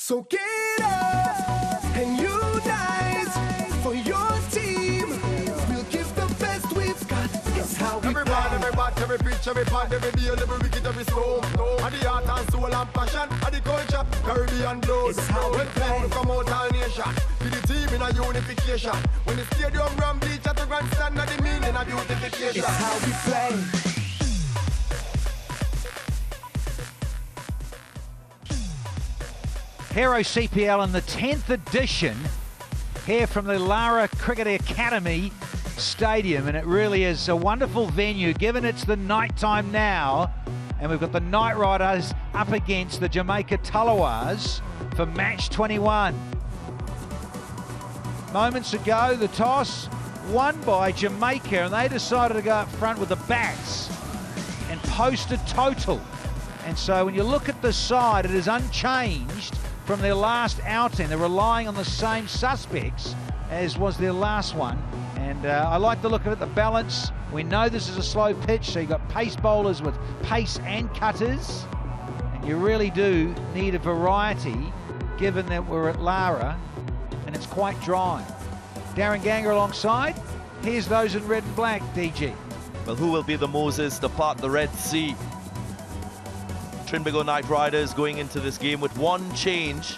So get up and unite for your team. We'll give the best we've got. It's how we every ball, every bat, every pitch, every pad, every deal, every wicket, every stone. And the heart and soul and passion, and the culture, Caribbean blood. It's how we play. Come out all nation, to the team in a unification. When the stadium run bleach at the grandstand, and the meaning of beautification. It's how we play. Hero CPL in the 10th edition here from the Lara Cricket Academy Stadium, and it really is a wonderful venue given it's the night time now, and we've got the Night Riders up against the Jamaica Tallawahs for match 21. Moments ago the toss won by Jamaica, and they decided to go up front with the bats and posted total, and so when you look at the side it is unchanged from their last outing. They're relying on the same suspects as was their last one. And I like the look of it, the balance. We know this is a slow pitch, so you've got pace bowlers with pace and cutters. And you really do need a variety, given that we're at Lara and it's quite dry. Darren Ganger alongside. Here's those in red and black, DG. Well, who will be the Moses to part the Red Sea? Trinbago Night Riders going into this game with one change.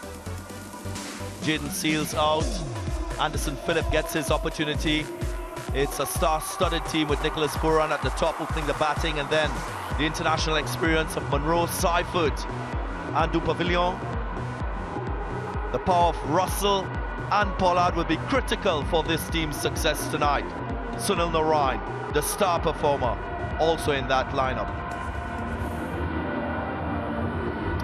Jaden Seals out. Anderson Phillip gets his opportunity. It's a star-studded team with Nicholas Puran at the top opening the batting, and then the international experience of Monroe Seifert and Du Pavilion. The power of Russell and Pollard will be critical for this team's success tonight. Sunil Narain, the star performer, also in that lineup.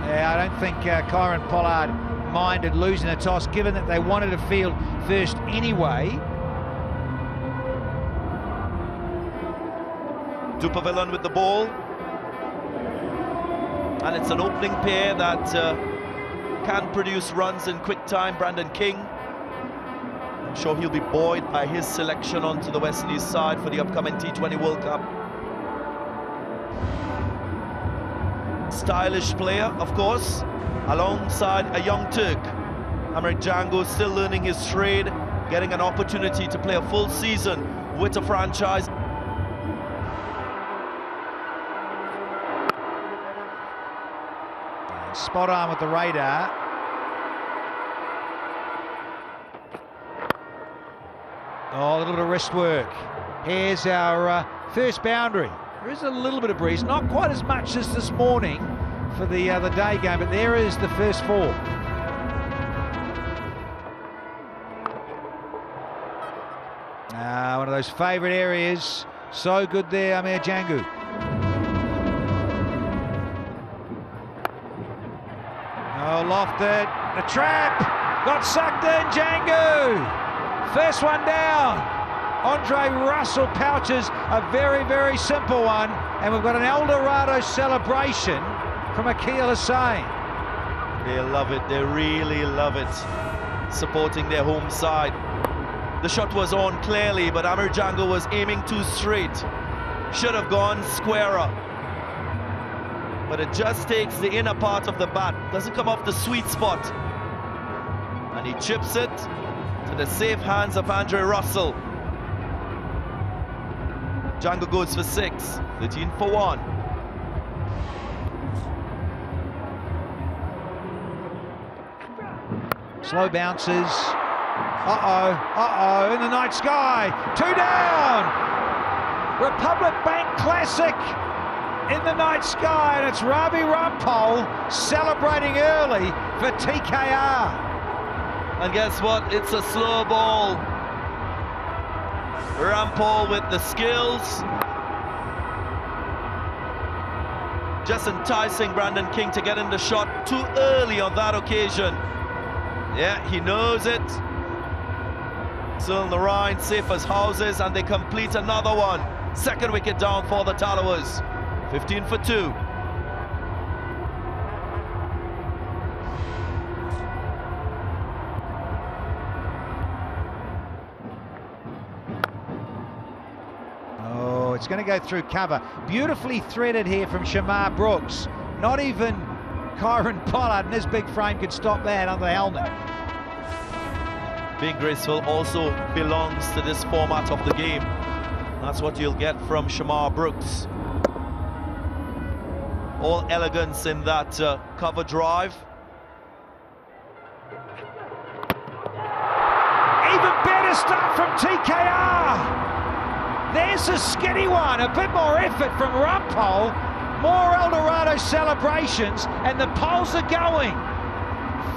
Yeah, I don't think Kyron Pollard minded losing the toss, given that they wanted to field first anyway. Du Pavilion with the ball. And it's an opening pair that can produce runs in quick time. Brandon King. I'm sure he'll be buoyed by his selection onto the West Indies side for the upcoming T20 World Cup. Stylish player, of course, alongside a young Turk. Amrit Django still learning his trade, getting an opportunity to play a full season with a franchise. Spot on with the radar. Oh, a little bit of wrist work. Here's our first boundary. There is a little bit of breeze, not quite as much as this morning for the day game, but there is the first four. One of those favourite areas. So good there, Amir Django. Oh, lofted. The trap got sucked in. Django. First one down. Andre Russell pouches a very, very simple one, and we've got an El Dorado celebration from Akil Hussain. They love it, they really love it, supporting their home side. The shot was on clearly, but Amir Django was aiming too straight. Should have gone squarer. But it just takes the inner part of the bat, doesn't come off the sweet spot. And he chips it to the safe hands of Andre Russell. Django goes for 6, 13 for 1. Slow bounces. In the night sky. 2 down. Republic Bank Classic in the night sky, and it's Ravi Rampal celebrating early for TKR. And guess what? It's a slow ball. Rampal with the skills. Just enticing Brandon King to get in the shot too early on that occasion. Yeah, he knows it. Sunil Narain safe as houses, and they complete another one. Second wicket down for the Tallawahs. 15 for 2. It's going to go through cover. Beautifully threaded here from Shamar Brooks. Not even Kyron Pollard and his big frame could stop that under the helmet. Being graceful also belongs to this format of the game. That's what you'll get from Shamar Brooks. All elegance in that cover drive. Even better start from TKR. There's a skinny one, a bit more effort from Rumpole. More El Dorado celebrations, and the poles are going.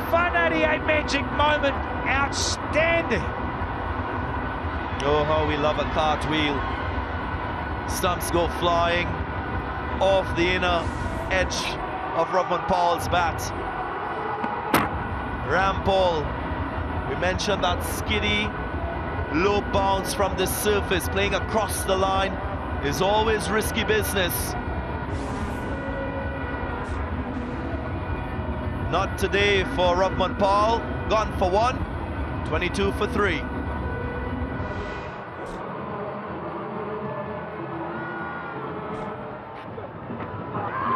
Fun 88 magic moment, outstanding. Oh, how we love a cartwheel. Stumps go flying off the inner edge of Rodman Powell's bat. Rampole, we mentioned that skiddy, low bounce from the surface, playing across the line is always risky business. Not today for Rodman Powell, gone for 1, 22 for 3.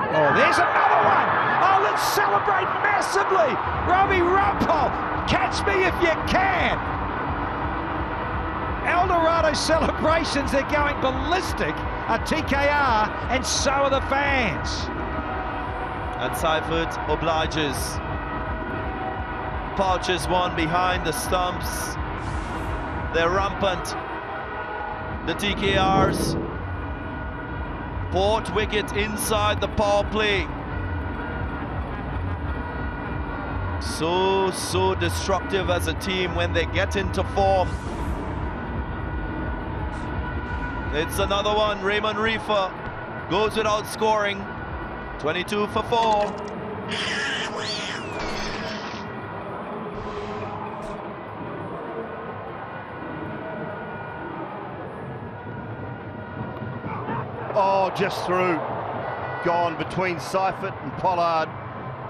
Oh, there's another one. Oh, let's celebrate massively. Robbie Rumpole, catch me if you can. El Dorado celebrations, they're going ballistic at TKR, and so are the fans. And Seifert obliges. Pouches one behind the stumps. They're rampant. The TKRs. Fourth wicket inside the power play. So destructive as a team when they get into form. It's another one. Raymond Reefer goes without scoring. 22 for 4. Oh, just through. Gone between Seifert and Pollard,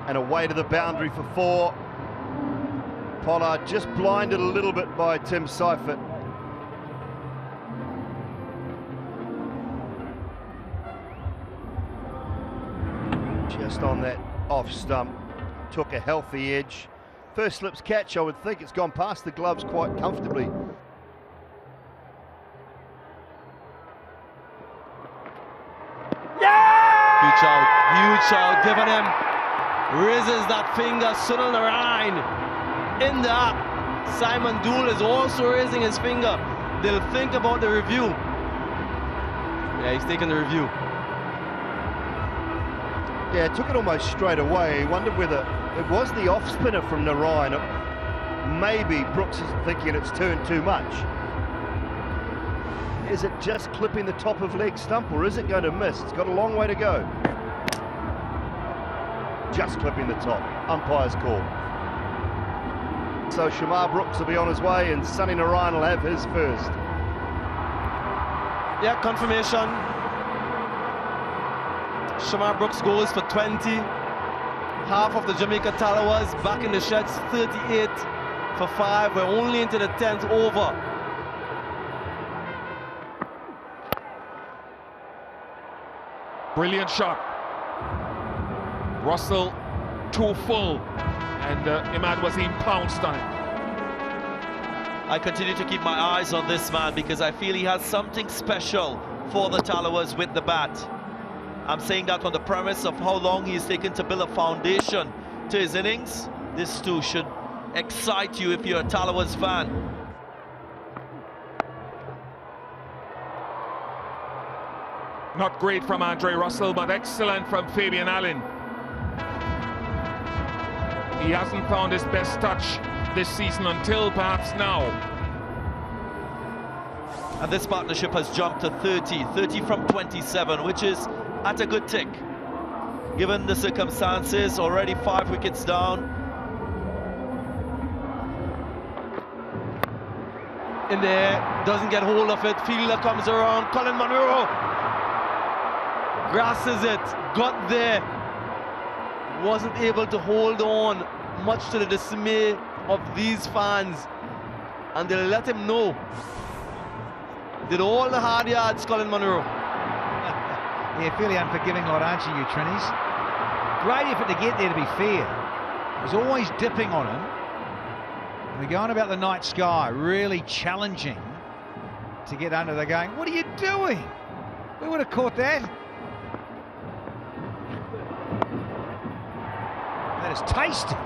and away to the boundary for 4. Pollard just blinded a little bit by Tim Seifert. Just on that off stump, took a healthy edge. First slips catch, I would think it's gone past the gloves quite comfortably. Huge shout, giving him, raises that finger, Sunil Narayan in the up. Simon Dool is also raising his finger. They'll think about the review. Yeah, he's taking the review. Yeah, took it almost straight away. Wondered whether it was the off spinner from Narayan. Maybe Brooks isn't thinking it's turned too much. Is it just clipping the top of leg stump, or is it going to miss? It's got a long way to go. Just clipping the top. Umpire's call. So Shamar Brooks will be on his way, and Sonny Narayan will have his first. Yeah, confirmation. Shamar Brooks goes for 20. Half of the Jamaica Tallawahs back in the sheds, 38 for 5. We're only into the 10th over. Brilliant shot. Russell too full, and Imad Wasim pounced on it. I continue to keep my eyes on this man because I feel he has something special for the Tallawahs with the bat. I'm saying that on the premise of how long he's taken to build a foundation to his innings. This too should excite you if you're a Tallawahs fan. Not great from Andre Russell, but excellent from Fabian Allen. He hasn't found his best touch this season until perhaps now. And this partnership has jumped to 30 from 27, which is at a good tick. Given the circumstances, already 5 wickets down. In there, doesn't get hold of it. Fielder comes around, Colin Munro grasses it, got there, wasn't able to hold on, much to the dismay of these fans, and they'll let him know. Did all the hard yards, Colin Munro. Yeah, fairly unforgiving lot, aren't you, Trinis? Great effort to get there, to be fair. He was always dipping on him. And we're going about the night sky, really challenging to get under. They're going, what are you doing? We would have caught that. That is tasty.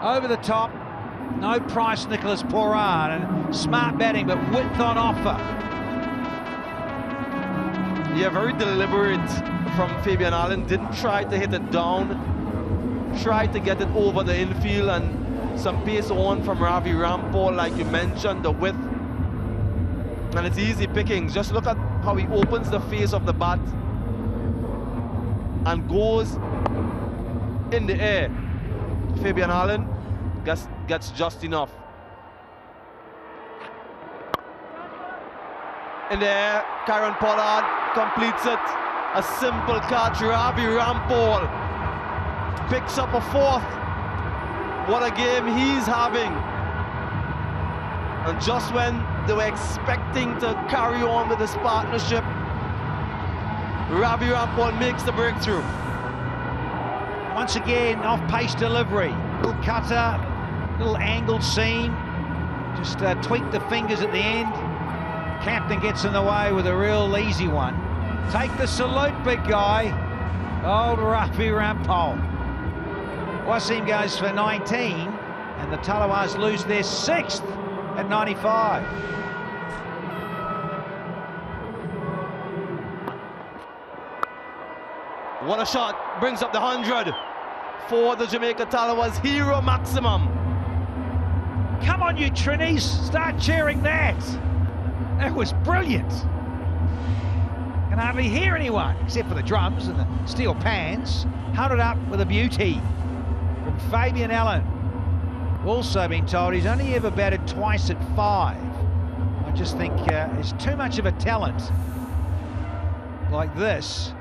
Over the top. No price, Nicholas Poran, and smart batting, but width on offer. Yeah, very deliberate from Fabian Allen. Didn't try to hit it down. Tried to get it over the infield, and some pace on from Ravi Rampal, like you mentioned, the width. And it's easy pickings. Just look at how he opens the face of the bat and goes in the air. Fabian Allen gets just enough. In the air, Karen Pollard completes it. A simple catch. Ravi Rampal picks up a fourth. What a game he's having. And just when they were expecting to carry on with this partnership, Ravi Rampal makes the breakthrough. Once again, off-pace delivery. Little cutter, little angled seam. Just tweak the fingers at the end. Captain gets in the way with a real easy one. Take the salute, big guy. Old Ravi Rampal. Wasim goes for 19, and the Tallawahs lose their 6th at 95. What a shot, brings up the 100 for the Jamaica Tallawahs hero maximum. Come on, you Trinis, start cheering that. That was brilliant. Can hardly hear anyone, except for the drums and the steel pans. Held it up with a beauty from Fabian Allen. Also been told he's only ever batted twice at 5. I just think it's too much of a talent like this.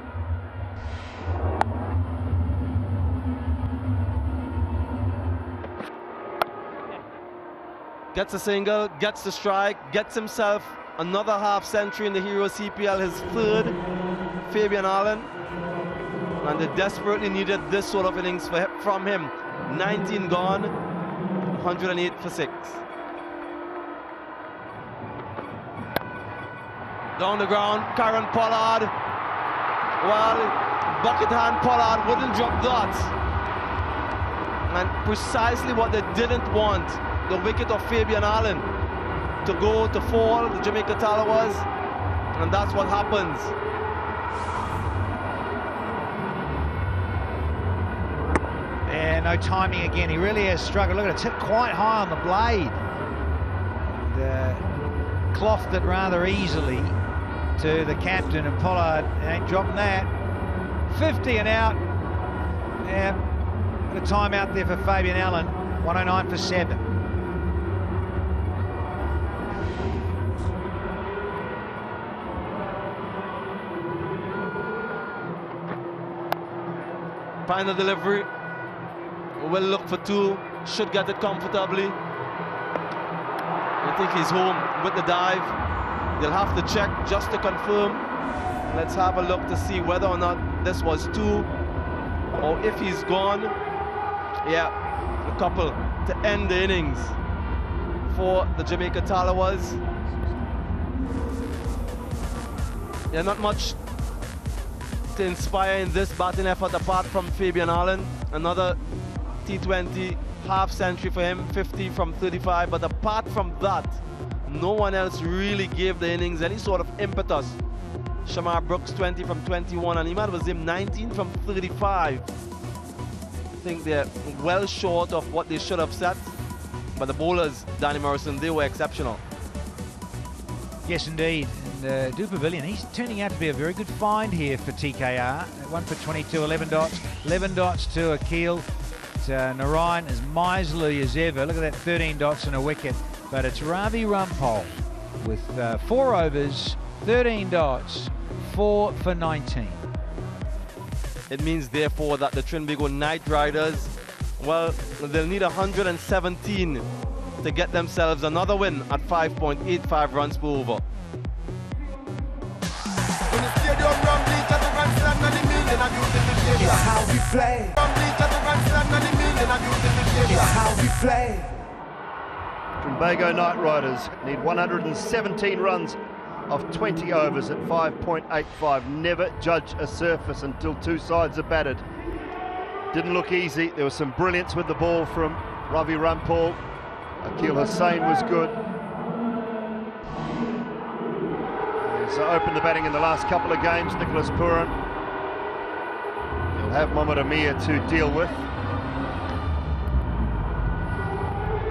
Gets a single, gets the strike, gets himself another half century in the Hero CPL, his 3rd, Fabian Allen. And they desperately needed this sort of innings from him. 19 gone, 108 for 6. Down the ground, Karen Pollard. Well, bucket hand Pollard wouldn't drop that. And precisely what they didn't want, the wicket of Fabian Allen to go to fall, the Jamaica Tallawahs, and that's what happens. Yeah, no timing again. He really has struggled. Look at it, it's hit quite high on the blade. And, clothed it rather easily to the captain, and Pollard ain't dropping that. 50 and out. Yeah, a time out there for Fabian Allen. 109 for 7. Final delivery. Will look for 2. Should get it comfortably. I think he's home with the dive. They'll have to check just to confirm. Let's have a look to see whether or not this was 2, or if he's gone. Yeah, a couple to end the innings for the Jamaica Tallawahs. Yeah, not much to inspire in this batting effort apart from Fabian Allen. Another T20 half century for him, 50 from 35, but apart from that, no one else really gave the innings any sort of impetus. Shamar Brooks 20 from 21, and Imad Wasim 19 from 35. I think they're well short of what they should have set, but the bowlers, Danny Morrison, they were exceptional. Yes, indeed. And Dupavilion, he's turning out to be a very good find here for TKR. 1 for 22, 11 dots. 11 dots to Akil. Narayan as miserly as ever. Look at that, 13 dots and a wicket. But it's Ravi Rampal with 4 overs, 13 dots, 4 for 19. It means, therefore, that the Trinbago Knight Riders, well, they'll need 117 to get themselves another win at 5.85 runs per over. It's how we play. and the meaning of music. It's how we play. Trinbago Knight Riders need 117 runs of 20 overs at 5.85. Never judge a surface until two sides are batted. Didn't look easy. There was some brilliance with the ball from Ravi Rampal. Akil Hussain was good. He's opened the batting in the last couple of games, Nicholas Pooran. He'll have Mohammad Amir to deal with.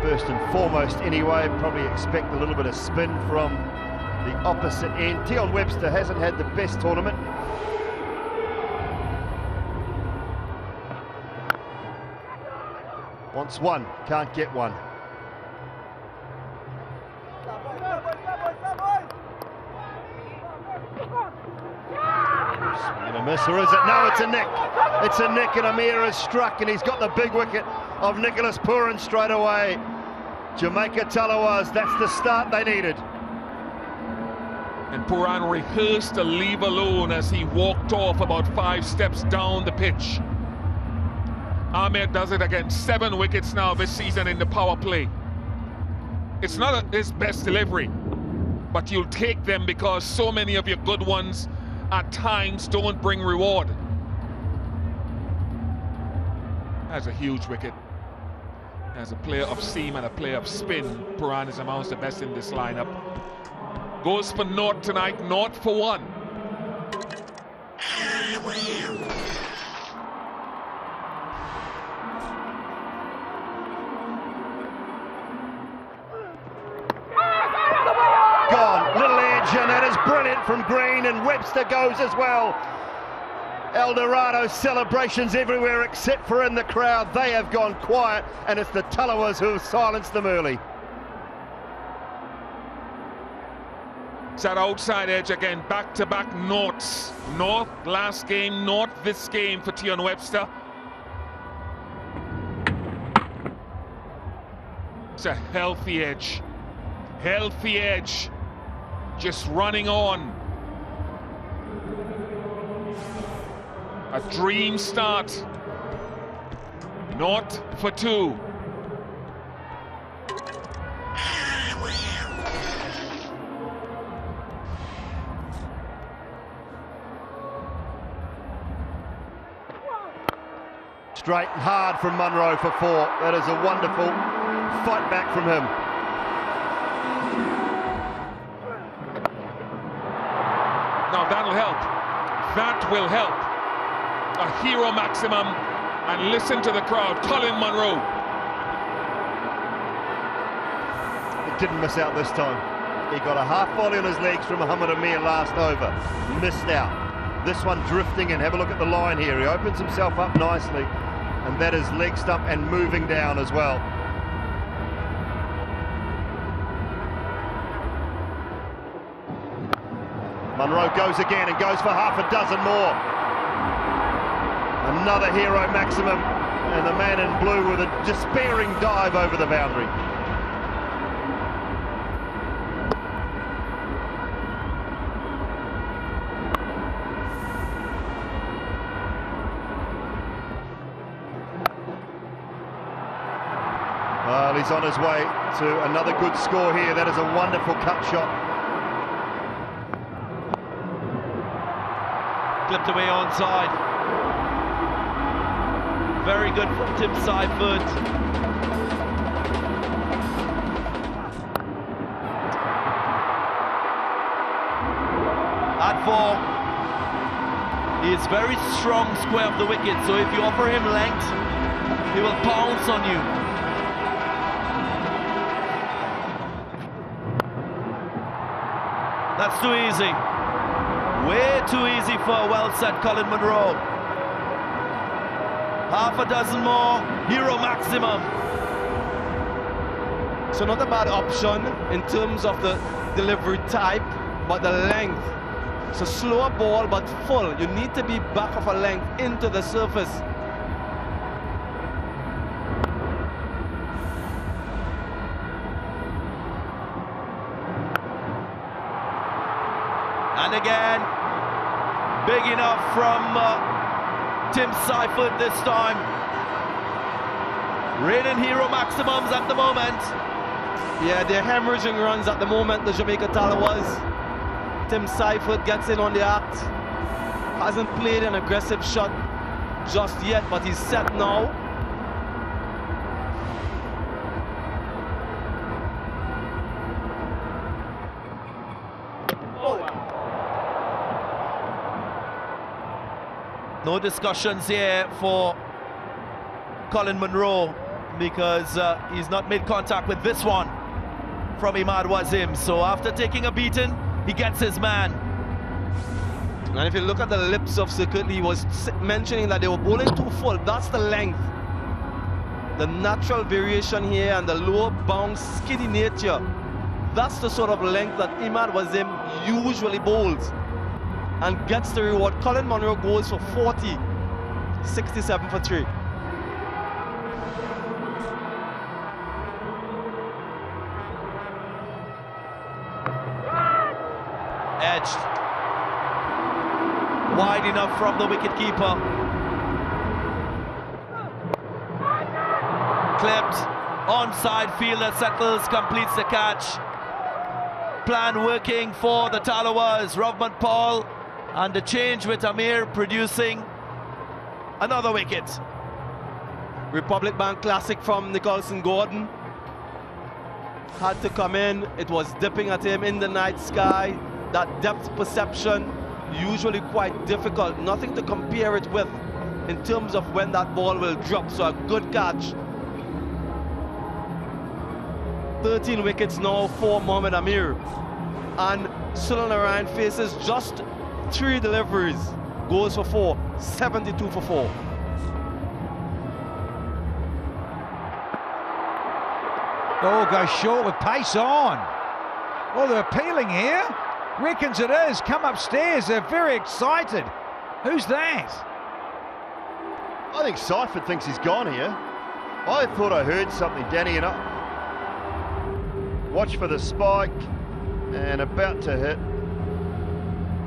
First and foremost anyway, probably expect a little bit of spin from the opposite end. Tion Webster hasn't had the best tournament. Wants one, can't get one. Swing and a miss, or is it? No, it's a nick. It's a nick, and Amir has struck, and he's got the big wicket of Nicholas Pooran straight away. Jamaica Tallawahs, that's the start they needed. And Pooran rehearsed a leave alone as he walked off about 5 steps down the pitch. Ahmed does it again. 7 wickets now this season in the power play. It's not his best delivery, but you'll take them because so many of your good ones at times don't bring reward. That's a huge wicket. As a player of seam and a player of spin, Pooran is amongst the best in this lineup. Goes for naught tonight, naught for 1. Gone, little edge, and that is brilliant from Green, and Webster goes as well. El Dorado celebrations everywhere except for in the crowd. They have gone quiet, and it's the Tallawahs who have silenced them early. It's that outside edge again, back-to-back noughts. North last game, north this game for Tion Webster. It's a healthy edge. Healthy edge. Just running on. A dream start. Naught for 2. Straight and hard from Munro for 4. That is a wonderful fight back from him. Now that'll help. That will help. A hero maximum, and listen to the crowd. Colin Munro. It didn't miss out this time. He got a half volley on his legs from Mohammad Amir last over. Missed out. This one drifting in. Have a look at the line here. He opens himself up nicely, and that is leg stump and moving down as well. Munro goes again and goes for half a dozen more. Another hero maximum, and the man in blue with a despairing dive over the boundary. Well, he's on his way to another good score here. That is a wonderful cut shot. Clipped away onside. Very good from Tim Seifert. At 4. He is very strong square of the wicket, so if you offer him length, he will pounce on you. That's too easy. Way too easy for a well-set Colin Munro. Half a dozen more, hero maximum. So not a bad option in terms of the delivery type, but the length. It's a slower ball, but full. You need to be back of a length into the surface. And again, big enough from Tim Seifert this time. Reigning hero maximums at the moment. Yeah, they're hemorrhaging runs at the moment, the Jamaica Tallawahs. Tim Seifert gets in on the act. Hasn't played an aggressive shot just yet, but he's set now. No discussions here for Colin Munro because he's not made contact with this one from Imad Wazim. So after taking a beating, he gets his man. And if you look at the lips of Circuit, he was mentioning that they were bowling too full. That's the length. The natural variation here and the lower bounce, skinny nature. That's the sort of length that Imad Wazim usually bowls and gets the reward. Colin Munro goes for 40, 67 for 3. Edged. Wide enough from the wicketkeeper. Clipped. Onside fielder settles, completes the catch. Plan working for the Tallawahs. Rovman Paul and the change with Amir producing another wicket. Republic Bank classic from Nicholson Gordon. Had to come in. It was dipping at him in the night sky. That depth perception, usually quite difficult. Nothing to compare it with in terms of when that ball will drop. So a good catch. 13 wickets now for Mohamed Amir. And Sunil Narayan faces just 3 deliveries. Goes for 4, 72 for 4. Oh, goes short with pace on. Oh, they're appealing here. Reckons it is. Come upstairs. They're very excited. Who's that? I think Seifert thinks he's gone here. I thought I heard something, Danny, and watch for the spike, and about to hit.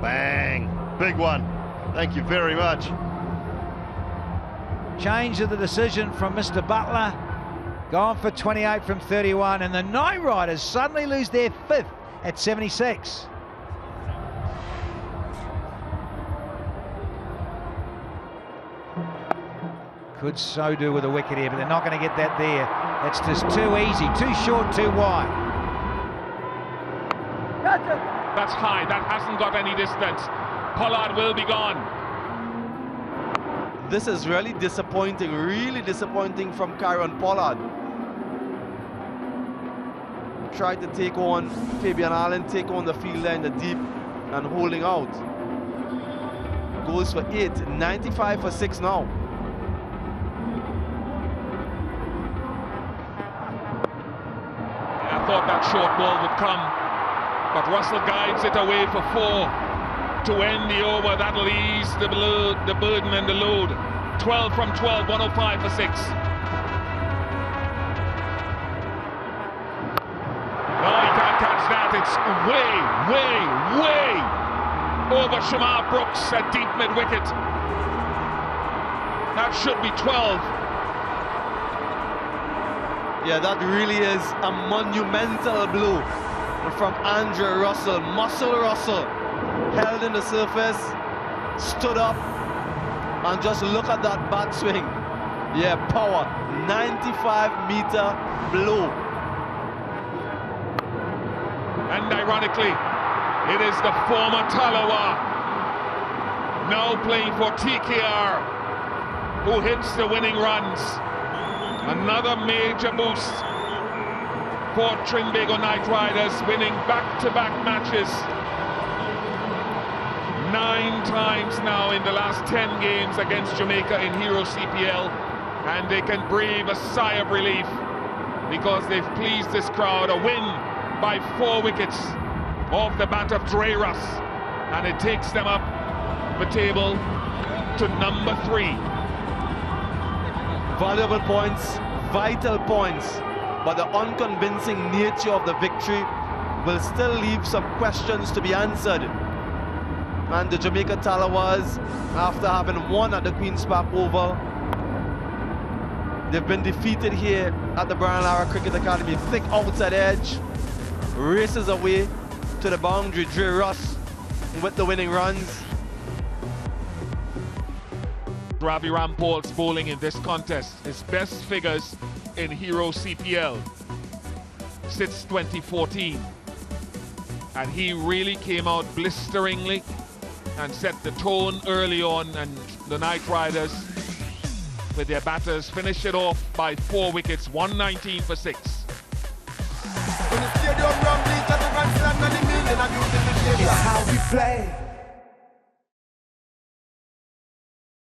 Bang. Big one. Thank you very much. Change of the decision from Mr. Butler. Gone for 28 from 31, and the Night Riders suddenly lose their 5th at 76. Could so do with a wicket here, but they're not going to get that there. That's just too easy, too short, too wide. That's high, that hasn't got any distance. Pollard will be gone. This is really disappointing from Kieron Pollard. Tried to take on Fabian Allen, take on the fielder in the deep and holding out. Goes for 8, 95 for 6 now. I thought that short ball would come, but Russell guides it away for 4 to end the over. That'll ease the burden and the load. 12 from 12, 105 for 6. No, he can't catch that. It's way over Shamar Brooks at deep mid-wicket. That should be 12. Yeah, that really is a monumental blow from Andrew Russell. Muscle Russell held in the surface, stood up, and just look at that bat swing. Yeah, power, 95-meter blow. And ironically, it is the former Tallawah, now playing for TKR, who hits the winning runs. Another major boost for Trinbago Night Riders, winning back-to-back matches. 9 times now in the last 10 games against Jamaica in Hero CPL, and they can breathe a sigh of relief because they've pleased this crowd. A win by 4 wickets off the bat of Dre Russ, and it takes them up the table to number 3. Valuable points, vital points, but the unconvincing nature of the victory will still leave some questions to be answered. And the Jamaica Tallawahs, after having won at the Queen's Park Oval, They've been defeated here at the Brian Lara Cricket Academy. Thick outside edge, races away to the boundary. Dre Russ with the winning runs. Ravi Rampal's bowling in this contest. His best figures in Hero CPL since 2014. And he really came out blisteringly and set the tone early on, and the Knight Riders with their batters finished it off by 4 wickets, 119 for 6. It's how we play.